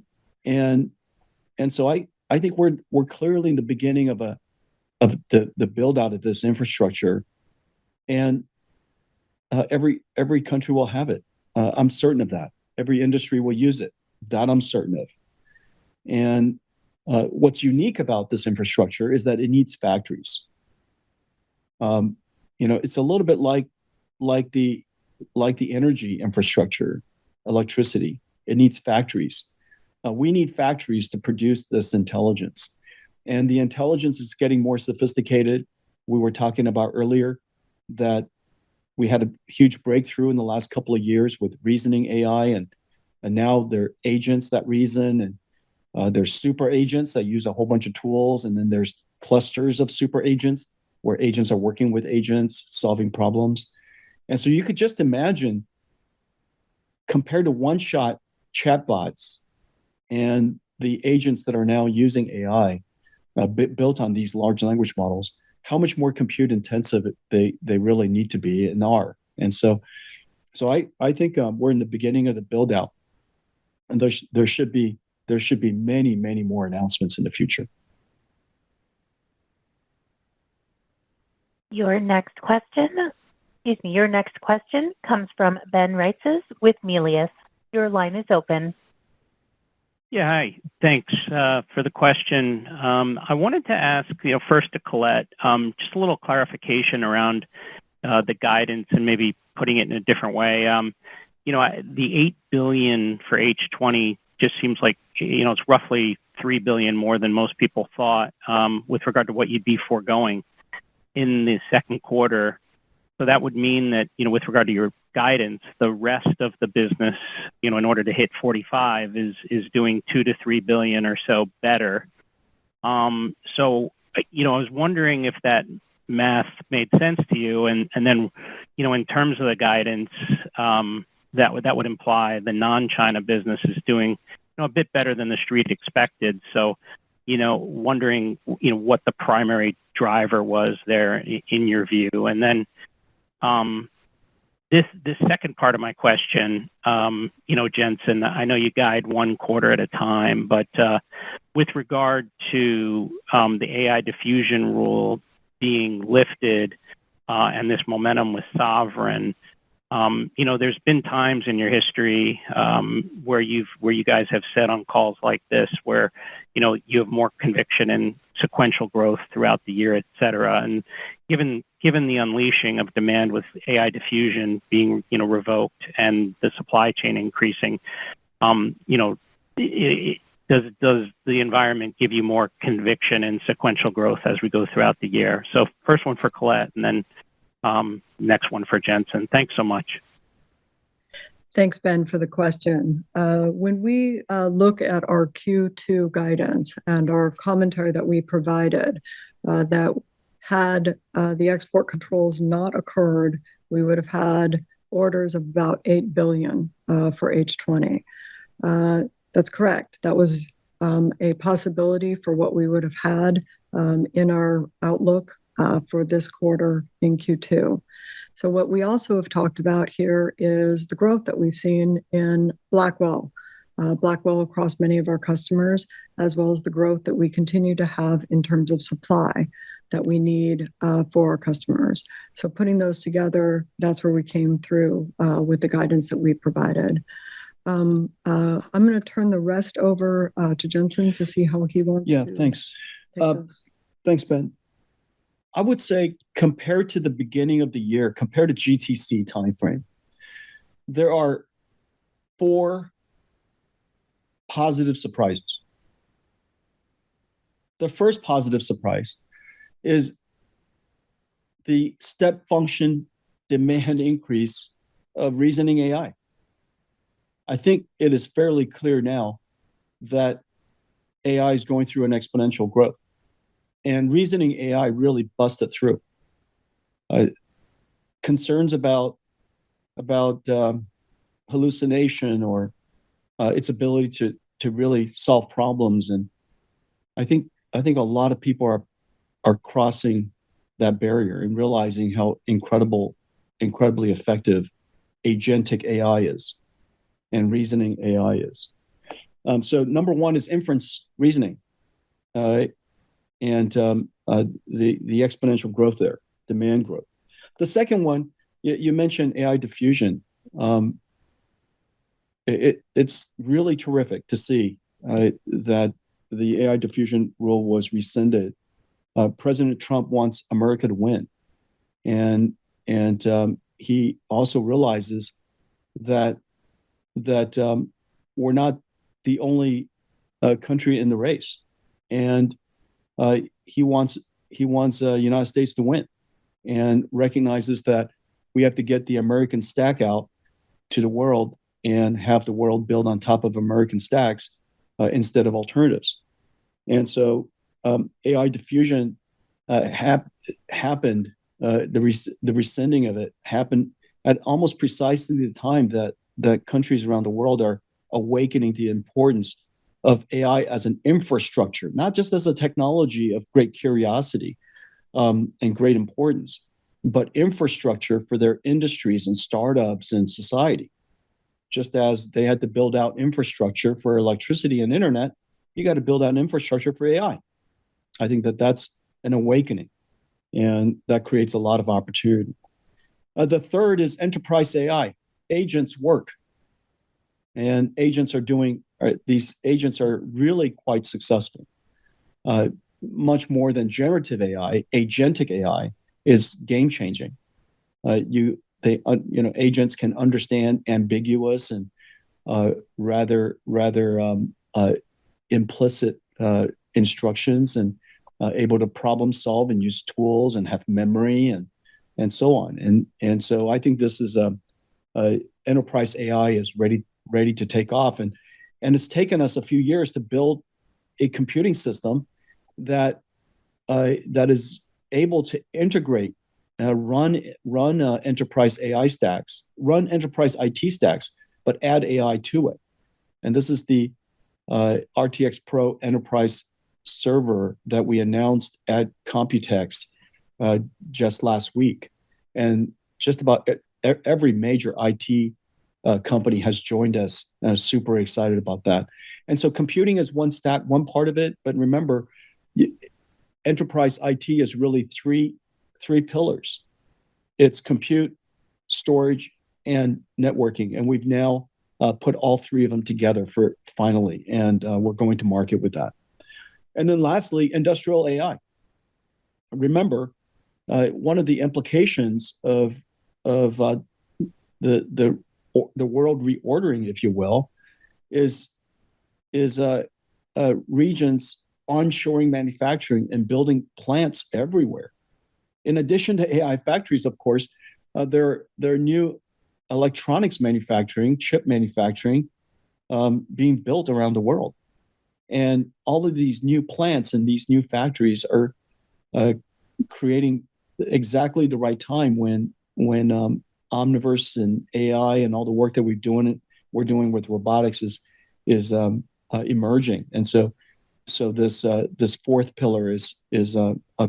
so I think we're clearly in the beginning of the build out of this infrastructure, and every country will have it. I'm certain of that. Every industry will use it. That I'm certain of. And what's unique about this infrastructure is that it needs factories. It's a little bit like the energy infrastructure, electricity. It needs factories. We need factories to produce this intelligence. And the intelligence is getting more sophisticated. We were talking about earlier that we had a huge breakthrough in the last couple of years with reasoning AI, and now there are agents that reason, and there's super agents that use a whole bunch of tools, and then there's clusters of super agents where agents are working with agents, solving problems. And so you could just imagine, compared to one-shot chatbots and the agents that are now using AI built on these large language models, how much more compute intensive they really need to be and are. And so I think we're in the beginning of the build out, and there should be many, many more announcements in the future. Your next question comes from Ben Reitzes with Melius. Your line is open. Yeah, hi. Thanks for the question. I wanted to ask, first to Colette, just a little clarification around the guidance and maybe putting it in a different way. The $8 billion for H20 just seems like, it's roughly $3 billion more than most people thought with regard to what you'd be foregoing in the second quarter. So that would mean that, with regard to your guidance, the rest of the business, in order to hit 45 is doing $2 to $3 billion or so better. So, I was wondering if that math made sense to you. And then, in terms of the guidance, that would imply the non-China business is doing, a bit better than the street expected. So, wondering, what the primary driver was there in your view. And then, this second part of my question, Jensen, I know you guide one quarter at a time, but with regard to the AI diffusion rule being lifted and this momentum with Sovereign, there's been times in your history where you guys have said on calls like this where you have more conviction in sequential growth throughout the year, et cetera. And given the unleashing of demand with AI diffusion being revoked and the supply chain increasing, does the environment give you more conviction in sequential growth as we go throughout the year? So first one for Colette, and then next one for Jensen. Thanks so much. Thanks, Ben, for the question. When we look at our Q2 guidance and our commentary that we provided, that had the export controls not occurred, we would have had orders of about $8 billion for H20. That's correct. That was a possibility for what we would have had in our outlook for this quarter in Q2. So what we also have talked about here is the growth that we've seen in Blackwell across many of our customers, as well as the growth that we continue to have in terms of supply that we need for our customers. So putting those together, that's where we came through with the guidance that we provided. I'm going to turn the rest over to Jensen to see how he wants to. Yeah, thanks. Thanks, Ben. I would say compared to the beginning of the year, compared to GTC timeframe, there are 4 positive surprises. The first positive surprise is the step function demand increase of reasoning AI. I think it is fairly clear now that AI is going through an exponential growth. and reasoning AI really busted through. Concerns about hallucination or its ability to really solve problems, and I think a lot of people are crossing that barrier and realizing how incredibly effective agentic AI is and reasoning AI is. So number one is inference reasoning, and the exponential growth there, demand growth. The second one, you mentioned AI diffusion. It's really terrific to see that the AI diffusion rule was rescinded. President Trump wants America to win, and he also realizes that we're not the only country in the race, and he wants the United States to win, and recognizes that we have to get the American stack out to the world and have the world build on top of American stacks instead of alternatives. And so AI diffusion happened. The rescinding of it happened at almost precisely the time that countries around the world are awakening the importance of AI as an infrastructure, not just as a technology of great curiosity and great importance, but infrastructure for their industries and startups and society. Just as they had to build out infrastructure for electricity and internet, you got to build out an infrastructure for AI. I think that's an awakening, and that creates a lot of opportunity. The third is enterprise AI. Agents work, and these agents are really quite successful. Much more than generative AI, agentic AI is game changing. Agents can understand ambiguous and rather implicit instructions, and able to problem solve and use tools and have memory and so on. And so I think this is enterprise AI is ready to take off, and it's taken us a few years to build a computing system that is able to integrate, run enterprise AI stacks, run enterprise IT stacks, but add AI to it. And this is the RTX Pro Enterprise server that we announced at Computex just last week. And just about every major IT company has joined us, and I'm super excited about that. And so computing is one part of it, but remember, enterprise IT is really three pillars. It's compute, storage, and networking. And we've now put all three of them together finally, and we're going to market with that. And then lastly, industrial AI. Remember, one of the implications of the world reordering, if you will, is regions onshoring manufacturing and building plants everywhere. In addition to AI factories, of course, there are new electronics manufacturing, chip manufacturing being built around the world. And all of these new plants and these new factories are creating exactly the right time when Omniverse and AI and all the work that we're doing with robotics is emerging. And so this fourth pillar is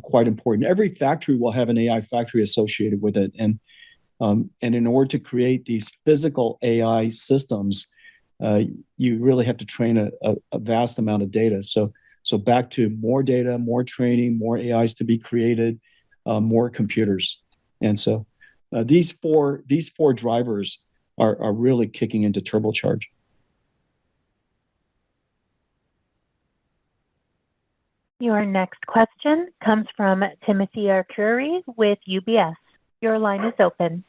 quite important. Every factory will have an AI factory associated with it, and in order to create these physical AI systems, you really have to train a vast amount of data. So back to more data, more training, more AIs to be created, more computers, and so these four drivers are really kicking into turbocharge. Your next question comes from Timothy Arcuri with UBS. Your line is open.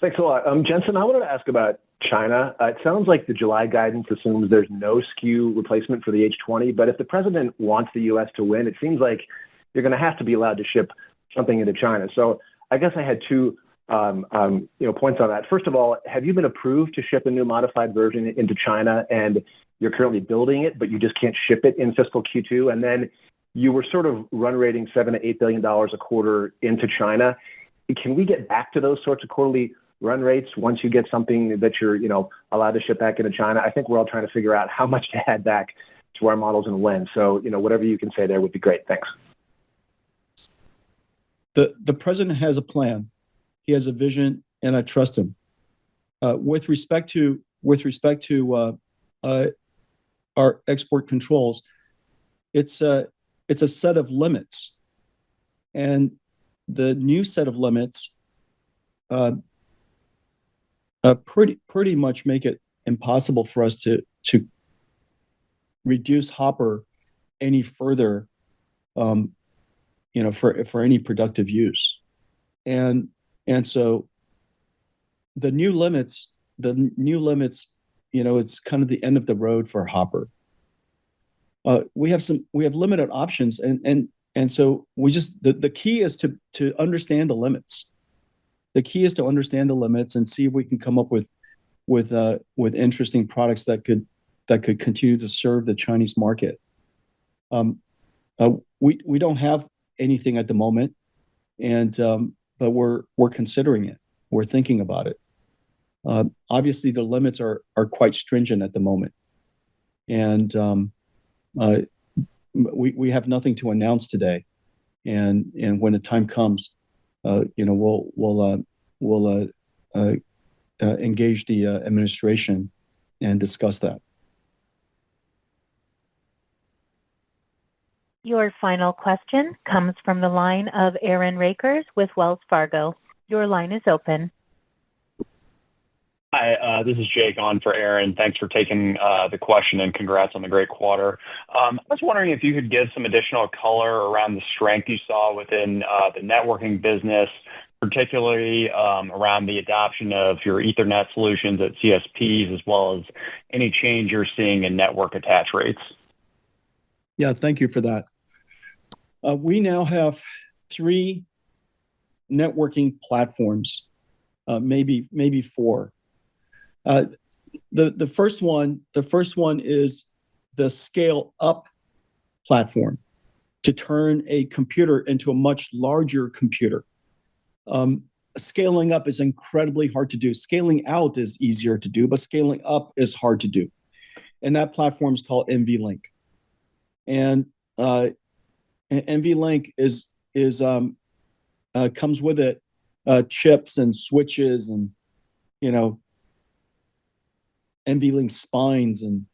Thanks a lot. Jensen, I wanted to ask about China. It sounds like the July guidance assumes there's no SKU replacement for the H20, but if the president wants the U.S. to win, it seems like you're going to have to be allowed to ship something into China. So I guess I had two points on that. First of all, have you been approved to ship a new modified version into China, and you're currently building it, but you just can't ship it in fiscal Q2? And then you were sort of run rating $7 to $8 billion a quarter into China. Can we get back to those sorts of quarterly run rates once you get something that you're, allowed to ship back into China? I think we're all trying to figure out how much to add back to our models and when. So, whatever you can say there would be great. Thanks. The president has a plan. He has a vision, and I trust him. With respect to our export controls, it's a set of limits, and the new set of limits pretty much make it impossible for us to reduce Hopper any further, for any productive use, and so the new limits, it's kind of the end of the road for Hopper. We have limited options, and so we just the key is to understand the limits. The key is to understand the limits and see if we can come up with interesting products that could continue to serve the Chinese market. We don't have anything at the moment, but we're considering it. We're thinking about it. Obviously, the limits are quite stringent at the moment, and we have nothing to announce today. And when the time comes, we'll engage the administration and discuss that. Your final question comes from the line of Aaron Rakers with Wells Fargo. Your line is open. Hi, this is Jake on for Aaron. Thanks for taking the question and congrats on the great quarter. I was wondering if you could give some additional color around the strength you saw within the networking business, particularly around the adoption of your Ethernet solutions at CSPs, as well as any change you're seeing in network attach rates. Yeah, thank you for that. We now have 3 networking platforms, maybe 4. The first one is the scale up platform to turn a computer into a much larger computer. Scaling up is incredibly hard to do. Scaling out is easier to do, but scaling up is hard to do. And that platform is called NVLink. And NVLink comes with it chips and switches and NVLink spines, and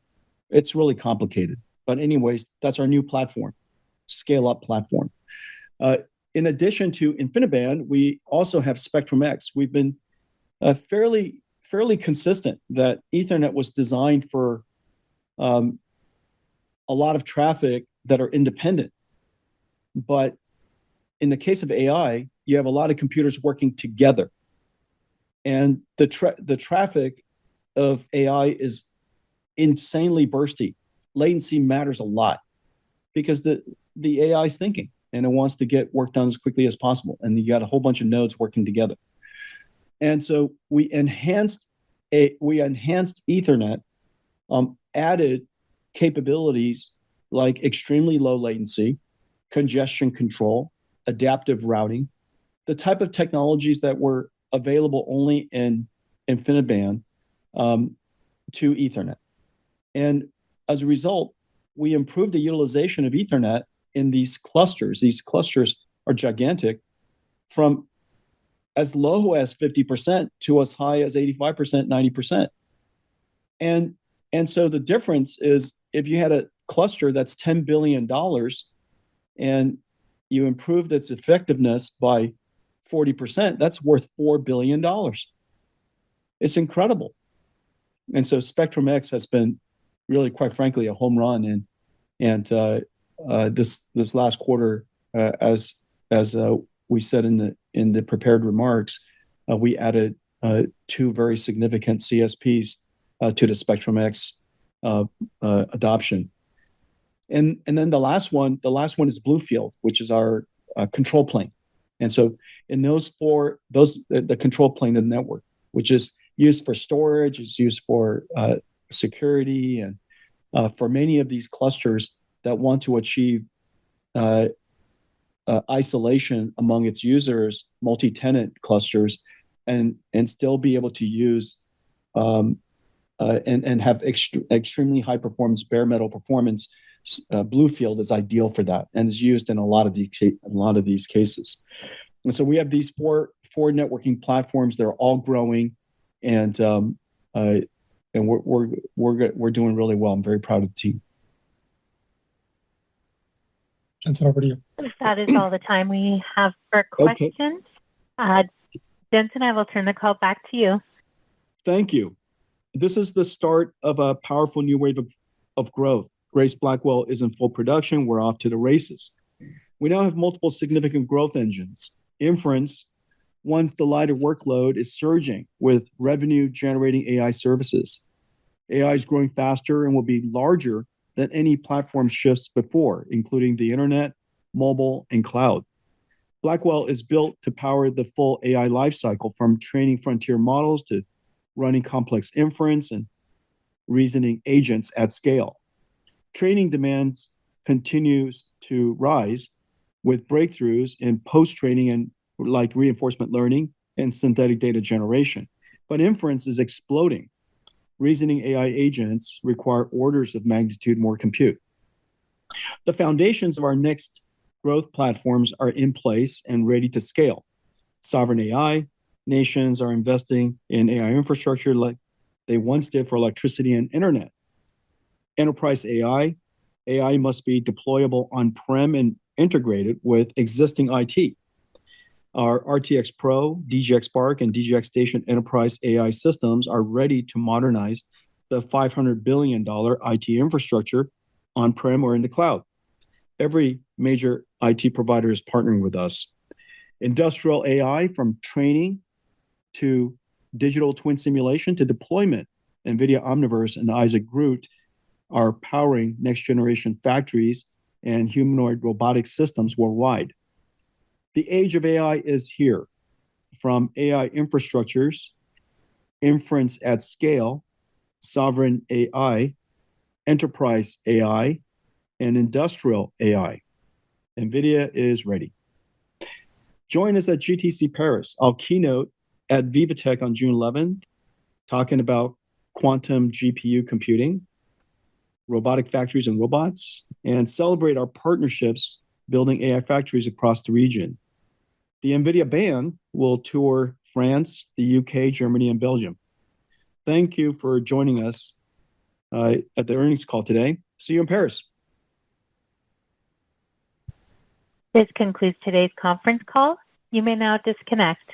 it's really complicated. But anyways, that's our new platform, scale up platform. In addition to InfiniBand, we also have Spectrum-X. We've been fairly consistent that Ethernet was designed for a lot of traffic that are independent. But in the case of AI, you have a lot of computers working together. And the traffic of AI is insanely bursty. Latency matters a lot because the AI is thinking and it wants to get work done as quickly as possible. And you got a whole bunch of nodes working together. And so we enhanced Ethernet, added capabilities like extremely low latency, congestion control, adaptive routing, the type of technologies that were available only in InfiniBand to Ethernet. And as a result, we improved the utilization of Ethernet in these clusters. These clusters are gigantic, from as low as 50% to as high as 85%, 90%. And so the difference is if you had a cluster that's $10 billion and you improved its effectiveness by 40%, that's worth $4 billion. It's incredible. And so Spectrum-X has been really, quite frankly, a home run. And this last quarter, as we said in the prepared remarks, we added 2 very significant CSPs to the Spectrum-X adoption. And then the last one is Bluefield, which is our control plane. And so in those 4, the control plane of the network, which is used for storage, it's used for security, and for many of these clusters that want to achieve isolation among its users, multi-tenant clusters, and still be able to use and have extremely high performance bare metal performance. Bluefield is ideal for that and is used in a lot of these cases. And so we have these four networking platforms. They're all growing, and we're doing really well. I'm very proud of the team. Jensen, over to you. That is all the time we have for questions. Okay. Jensen, I will turn the call back to you. Thank you. This is the start of a powerful new wave of growth. Grace Blackwell is in full production. We're off to the races. We now have multiple significant growth engines. Inference, one's delighted workload, is surging with revenue-generating AI services. AI is growing faster and will be larger than any platform shifts before, including the internet, mobile, and cloud. Blackwell is built to power the full AI lifecycle, from training frontier models to running complex inference and reasoning agents at scale. Training demands continues to rise with breakthroughs in post-training and like reinforcement learning and synthetic data generation. But inference is exploding. Reasoning AI agents require orders of magnitude more compute. The foundations of our next growth platforms are in place and ready to scale. Sovereign AI, nations are investing in AI infrastructure like they once did for electricity and internet. Enterprise AI must be deployable on-prem and integrated with existing IT. Our RTX Pro, DGX Spark, and DGX Station enterprise AI systems are ready to modernize the $500 billion IT infrastructure on-prem or in the cloud. Every major IT provider is partnering with us. Industrial AI, from training to digital twin simulation to deployment, NVIDIA Omniverse and Isaac GR00T are powering next-generation factories and humanoid robotic systems worldwide. The age of AI is here. From AI infrastructures, inference at scale, sovereign AI, enterprise AI, and industrial AI. NVIDIA is ready. Join us at GTC Paris. I'll keynote at VivaTech on June 11th, talking about quantum GPU computing, robotic factories and robots, and celebrate our partnerships building AI factories across the region. The NVIDIA band will tour France, the UK, Germany, and Belgium. Thank you for joining us at the earnings call today. See you in Paris. This concludes today's conference call. You may now disconnect.